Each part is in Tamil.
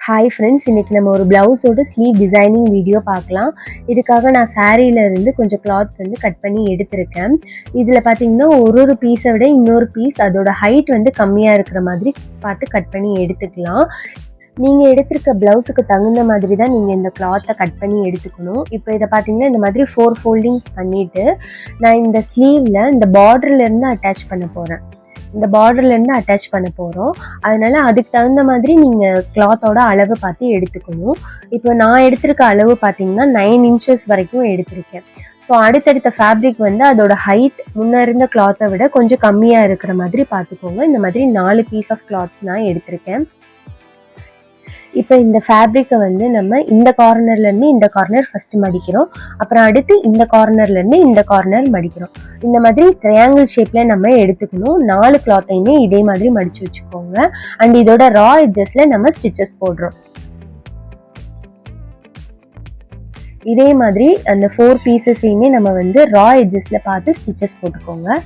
ஹாய் ஃப்ரெண்ட்ஸ், இன்றைக்கி நம்ம ஒரு ப்ளவுஸோட ஸ்லீவ் டிசைனிங் வீடியோ பார்க்கலாம். இதுக்காக நான் சாரீலேருந்து கொஞ்சம் கிளாத் வந்து கட் பண்ணி எடுத்திருக்கேன். இதில் பார்த்தீங்கன்னா ஒரு பீஸை விட இன்னொரு பீஸ் அதோட ஹைட் வந்து கம்மியாக இருக்கிற மாதிரி பார்த்து கட் பண்ணி எடுத்துக்கலாம். நீங்கள் எடுத்திருக்க ப்ளவுஸுக்கு தகுந்த மாதிரி தான் நீங்கள் இந்த கிளாத்தை கட் பண்ணி எடுத்துக்கணும். இப்போ இதை பார்த்தீங்கன்னா இந்த மாதிரி 4 ஃபோல்டிங்ஸ் பண்ணிவிட்டு நான் இந்த ஸ்லீவில் இந்த பார்டர்லேருந்து அட்டாச் பண்ண போகிறேன். இந்த பார்டர்லேருந்து அட்டாச் பண்ண போகிறோம். அதனால் அதுக்கு தகுந்த மாதிரி நீங்கள் கிளாத்தோட அளவு பார்த்து எடுத்துக்கணும். இப்போ நான் எடுத்திருக்க அளவு பார்த்தீங்கன்னா 9 இன்ச்சஸ் வரைக்கும் எடுத்திருக்கேன். ஸோ அடுத்தடுத்த ஃபேப்ரிக் வந்து அதோட ஹைட் முன்ன இருந்த கிளாத்தை விட கொஞ்சம் கம்மியாக இருக்கிற மாதிரி பார்த்துக்கோங்க. இந்த மாதிரி 4 பீஸ் ஆஃப் கிளாத் நான் எடுத்திருக்கேன். இப்போ இந்த ஃபேப்ரிக்கை வந்து நம்ம இந்த கார்னர்லேருந்து இந்த கார்னர் ஃபஸ்ட்டு மடிக்கிறோம். அப்புறம் அடுத்து இந்த கார்னர்லேருந்து இந்த கார்னர் மடிக்கிறோம். இந்த மாதிரி ட்ரையாங்கிள் ஷேப்பில் நம்ம எடுத்துக்கணும். 4 கிளாத்தையுமே இதே மாதிரி மடித்து வச்சுக்கோங்க. அண்ட் இதோட ரா எட்ஜஸில் நம்ம ஸ்டிச்சஸ் போடுறோம். இதே மாதிரி அந்த 4 பீசஸையுமே நம்ம வந்து ரா எட்ஜஸில் பார்த்து ஸ்டிச்சஸ் போட்டுக்கோங்க.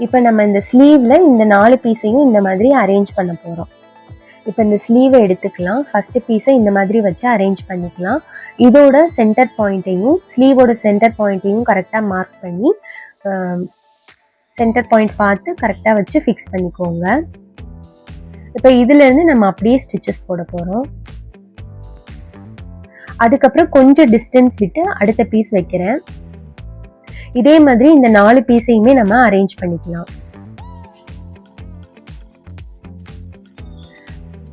இப்போ நம்ம இந்த ஸ்லீவில் இந்த 4 பீஸையும் இந்த மாதிரி அரேஞ்ச் பண்ண போகிறோம். இப்போ இந்த ஸ்லீவை எடுத்துக்கலாம். ஃபஸ்ட்டு பீஸை இந்த மாதிரி வச்சு அரேஞ்ச் பண்ணிக்கலாம். இதோட சென்டர் பாயிண்ட்டையும் ஸ்லீவோட சென்டர் பாயிண்ட்டையும் கரெக்டாக மார்க் பண்ணி சென்டர் பாயிண்ட் பார்த்து கரெக்டாக வச்சு ஃபிக்ஸ் பண்ணிக்கோங்க. இப்போ இதுலேருந்து நம்ம அப்படியே ஸ்டிச்சஸ் போட போகிறோம். அதுக்கப்புறம் கொஞ்சம் டிஸ்டன்ஸ் விட்டு அடுத்த பீஸ் வைக்கிறேன். இதே மாதிரி இந்த 4 பீஸையுமே நம்ம அரேஞ்ச் பண்ணிக்கலாம்.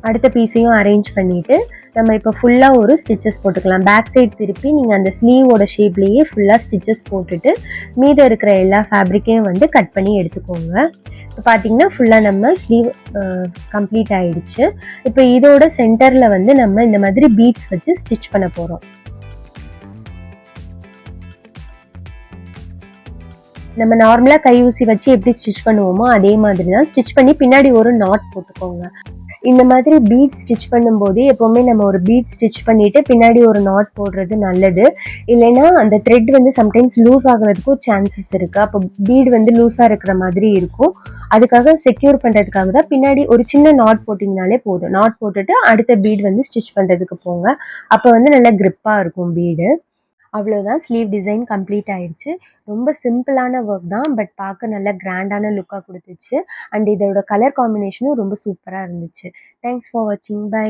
அடுத்த பீஸையும் அரேஞ்ச் பண்ணிட்டு நம்ம இப்போ ஃபுல்லாக ஒரு ஸ்டிச்சஸ் போட்டுக்கலாம். பேக் சைட் திருப்பி நீங்கள் அந்த ஸ்லீவோட ஷேப்லேயே ஃபுல்லாக ஸ்டிச்சஸ் போட்டுட்டு மீதம் இருக்கிற எல்லா ஃபேப்ரிக்கையும் வந்து கட் பண்ணி எடுத்துக்கோங்க. இப்போ பார்த்தீங்கன்னா ஃபுல்லாக நம்ம ஸ்லீவ் கம்ப்ளீட் ஆகிடுச்சு. இப்போ இதோட சென்டரில் வந்து நம்ம இந்த மாதிரி பீட்ஸ் வச்சு ஸ்டிச் பண்ண போகிறோம். நம்ம நார்மலாக கை ஊசி வச்சு எப்படி ஸ்டிச் பண்ணுவோமோ அதே மாதிரி தான் ஸ்டிச் பண்ணி பின்னாடி ஒரு நாட் போட்டுக்கோங்க. இந்த மாதிரி பீட் ஸ்டிச் பண்ணும்போது எப்போவுமே நம்ம ஒரு பீட் ஸ்டிச் பண்ணிவிட்டு பின்னாடி ஒரு நாட் போடுறது நல்லது. இல்லைன்னா அந்த த்ரெட் வந்து சம்டைம்ஸ் லூஸ் ஆகிறதுக்கும் சான்சஸ் இருக்குது. அப்போ பீட் வந்து லூஸாக இருக்கிற மாதிரி இருக்கும். அதுக்காக செக்யூர் பண்ணுறதுக்காக தான் பின்னாடி ஒரு சின்ன நாட் போட்டிங்கனாலே போதும். நாட் போட்டுட்டு அடுத்த பீட் வந்து ஸ்டிச் பண்ணுறதுக்கு போங்க. அப்போ வந்து நல்லா க்ரிப்பாக இருக்கும் பீடு. அவ்வளோதான், ஸ்லீவ் டிசைன் கம்ப்ளீட் ஆயிடுச்சு. ரொம்ப சிம்பிளான ஒர்க் தான், பட் பார்க்க நல்ல கிராண்டான லுக்காக கொடுத்துச்சு. அண்ட் இதோட கலர் காம்பினேஷனும் ரொம்ப சூப்பராக இருந்துச்சு. தேங்க்ஸ் ஃபார் வாட்சிங். பை.